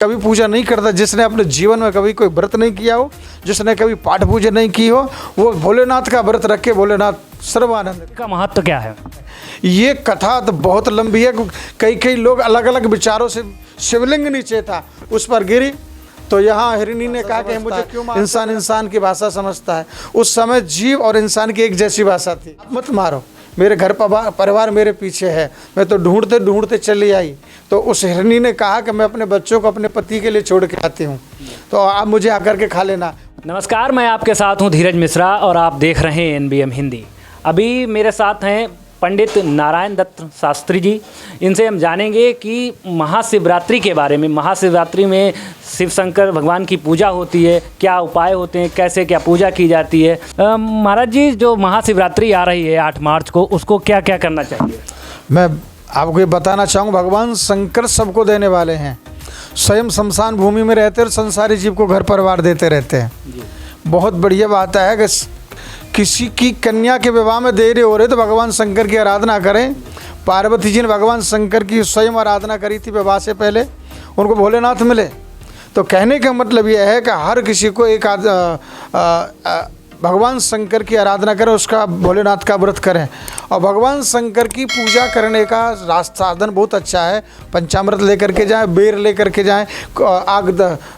कभी पूजा नहीं करता, जिसने अपने जीवन में कभी कोई व्रत नहीं किया हो, जिसने कभी पाठ पूजा नहीं की हो, वो भोलेनाथ का व्रत रख के भोलेनाथ सर्वानंद का महत्व क्या है? ये कथा तो बहुत लंबी है। कई कई लोग अलग अलग विचारों से, शिवलिंग नीचे था उस पर गिरी तो यहाँ हिरणी ने कहा कि मुझे क्यों मारते? इंसान इंसान की भाषा समझता है। उस समय जीव और इंसान की एक जैसी भाषा थी। मत मारो, मेरे घर परिवार मेरे पीछे है। मैं तो ढूंढते ढूंढते चली आई तो उस हिरणी ने कहा कि मैं अपने बच्चों को अपने पति के लिए छोड़ के आती हूँ, तो आप मुझे आकर के खा लेना। नमस्कार, मैं आपके साथ हूँ धीरज मिश्रा और आप देख रहे हैं NBM हिंदी। अभी मेरे साथ हैं पंडित नारायण दत्त शास्त्री जी। इनसे हम जानेंगे कि महाशिवरात्रि के बारे में। महाशिवरात्रि में शिव शंकर भगवान की पूजा होती है, क्या उपाय होते हैं, कैसे क्या पूजा की जाती है। महाराज जी, जो महाशिवरात्रि आ रही है 8 मार्च को, उसको क्या क्या करना चाहिए? मैं आपको ये बताना चाहूँगा, भगवान शंकर सबको देने वाले हैं। स्वयं शमशान भूमि में रहते और संसारी जीव को घर परिवार देते रहते हैं। बहुत बढ़िया बात है कि किसी की कन्या के विवाह में देरी हो रही तो भगवान शंकर की आराधना करें। पार्वती जी ने भगवान शंकर की स्वयं आराधना करी थी विवाह से पहले, उनको भोलेनाथ मिले। तो कहने का मतलब यह है कि हर किसी को एक भगवान शंकर की आराधना करें, उसका भोलेनाथ का व्रत करें। और भगवान शंकर की पूजा करने का साधन बहुत अच्छा है। पंचामृत लेकर के जाएं, बेर लेकर के जाएं, आग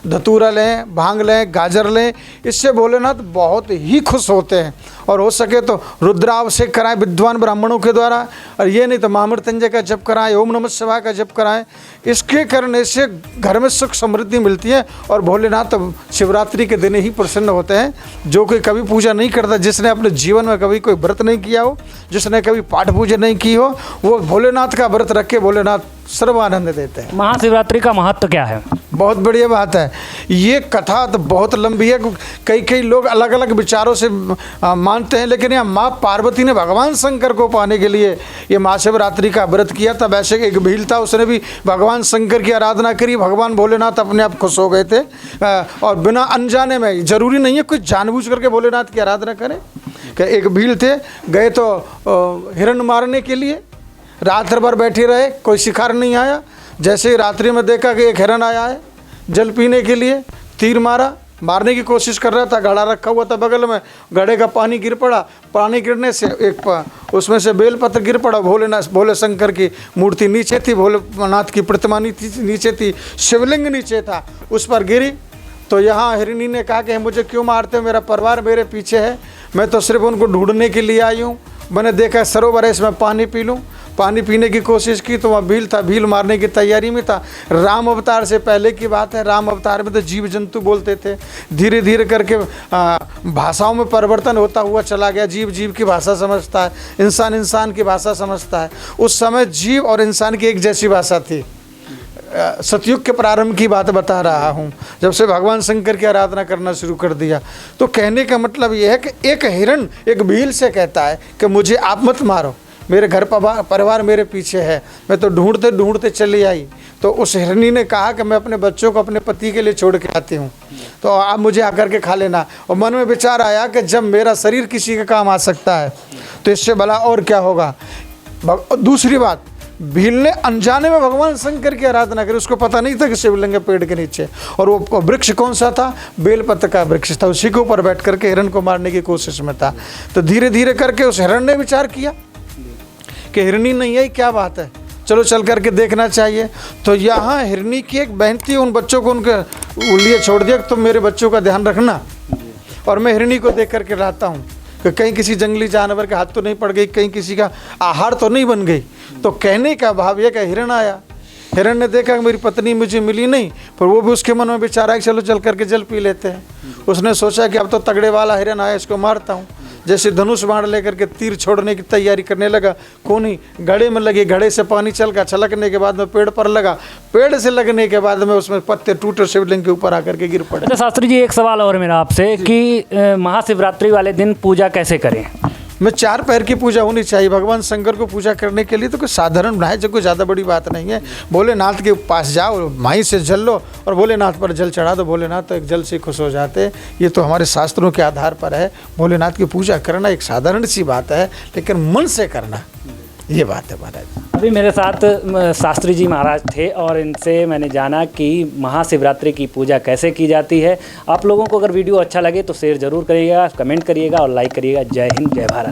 धतूरा लें, भांग लें, गाजर लें। इससे भोलेनाथ बहुत ही खुश होते हैं। और हो सके तो रुद्राभिषेक कराएं विद्वान ब्राह्मणों के द्वारा, और ये नहीं तो महामृत्युंजय का जप कराएं, ओम नमः शिवाय का जप कराएं। इसके करने से घर में सुख समृद्धि मिलती है और भोलेनाथ शिवरात्रि के दिन ही प्रसन्न होते हैं। जो कोई कभी पूजा नहीं करता, जिसने अपने जीवन में कभी कोई व्रत नहीं किया हो, जिसने कभी पाठ पूजा नहीं की हो, वो भोलेनाथ का व्रत रख के भोलेनाथ सर्वानंद देते हैं। महाशिवरात्रि का महत्व क्या है? बहुत बढ़िया बात है। ये कथा तो बहुत लंबी है। कई कई लोग अलग अलग विचारों से मानते हैं, लेकिन यहाँ माँ पार्वती ने भगवान शंकर को पाने के लिए ये महाशिवरात्रि का व्रत किया था। वैसे एक भील था, उसने भी भगवान शंकर की आराधना करी। भगवान भोलेनाथ अपने आप खुश हो गए थे। और बिना अनजाने में, जरूरी नहीं है कुछ जानबूझ करके भोलेनाथ की आराधना करें। कि एक भील थे, गए तो हिरण मारने के लिए, रात भर बैठे रहे, कोई शिकार नहीं आया। जैसे ही रात्रि में देखा कि एक हिरण आया है जल पीने के लिए, तीर मारा, मारने की कोशिश कर रहा था। घड़ा रखा हुआ था बगल में, घड़े का पानी गिर पड़ा। पानी गिरने से उसमें से बेलपत्र गिर पड़ा। भोले शंकर की मूर्ति नीचे थी, भोलेनाथ की प्रतिमा नीचे थी, शिवलिंग नीचे था, उस पर गिरी। तो यहाँ हिरणी ने कहा कि मुझे क्यों मारते हो, मेरा परिवार मेरे पीछे है, मैं तो सिर्फ उनको ढूंढने के लिए आई हूँ। मैंने देखा सरोवर है, इसमें पानी पी लूँ। पानी पीने की कोशिश की तो वहाँ भील था, भील मारने की तैयारी में था। राम अवतार से पहले की बात है। राम अवतार में तो जीव जंतु बोलते थे, धीरे धीरे करके भाषाओं में परिवर्तन होता हुआ चला गया। जीव जीव की भाषा समझता है, इंसान इंसान की भाषा समझता है। उस समय जीव और इंसान की एक जैसी भाषा थी। सतयुग के प्रारंभ की बात बता रहा हूँ, जब से भगवान शंकर की आराधना करना शुरू कर दिया। तो कहने का मतलब यह है कि एक हिरण एक भील से कहता है कि मुझे आप मत मारो, मेरे घर परिवार मेरे पीछे है। मैं तो ढूंढते ढूंढते चली आई तो उस हिरणी ने कहा कि मैं अपने बच्चों को अपने पति के लिए छोड़ के आती हूँ, तो आप मुझे आकर के खा लेना। और मन में विचार आया कि जब मेरा शरीर किसी के काम आ सकता है तो इससे भला और क्या होगा। दूसरी बात, भील ने अनजाने में भगवान शंकर की आराधना करी। उसको पता नहीं था कि शिवलिंग पेड़ के नीचे, और वो वृक्ष कौन सा था, बेलपत्र का वृक्ष था। उसी के ऊपर बैठ करके हिरण को मारने की कोशिश में था। तो धीरे धीरे करके उस हिरण ने विचार किया कि हिरणी नहीं आई, क्या बात है, चलो चल करके देखना चाहिए। तो यहाँ हिरणी की एक बहन थी, उन बच्चों को उनके लिए छोड़ दिया, तुम मेरे बच्चों का ध्यान रखना, और मैं हिरणी को देख करके रहता हूँ कि कहीं किसी जंगली जानवर के हाथ तो नहीं पड़ गई, कहीं किसी का आहार तो नहीं बन गई। तो कहने का भाव यह कि हिरण आया, हिरण ने देखा कि मेरी पत्नी मुझे मिली नहीं, पर वो भी उसके मन में विचार आया कि चलो चल करके जल पी लेते हैं। उसने सोचा कि अब तो तगड़े वाला हिरण आया, इसको मारता हूँ। जैसे धनुष बाण लेकर के तीर छोड़ने की तैयारी करने लगा, कोनी घड़े में लगी, घड़े से पानी चल गया, छलकने के बाद में पेड़ पर लगा, पेड़ से लगने के बाद में उसमें पत्ते टूटे, शिवलिंग के ऊपर आकर के गिर पड़े। अच्छा शास्त्री जी, एक सवाल और मेरा आपसे कि महाशिवरात्रि वाले दिन पूजा कैसे करें? में 4 पैर की पूजा होनी चाहिए। भगवान शंकर को पूजा करने के लिए तो कोई साधारण बनाए, जो कोई ज़्यादा बड़ी बात नहीं है। भोलेनाथ के पास जाओ, माई से जल लो और भोलेनाथ पर जल चढ़ा दो, भोलेनाथ तो एक जल से खुश हो जाते। ये तो हमारे शास्त्रों के आधार पर है। भोलेनाथ की पूजा करना एक साधारण सी बात है, लेकिन मन से करना, ये बात है महाराज। अभी मेरे साथ शास्त्री जी महाराज थे और इनसे मैंने जाना कि महाशिवरात्रि की पूजा कैसे की जाती है। आप लोगों को अगर वीडियो अच्छा लगे तो शेयर ज़रूर करिएगा, कमेंट करिएगा और लाइक करिएगा। जय हिंद, जय भारत।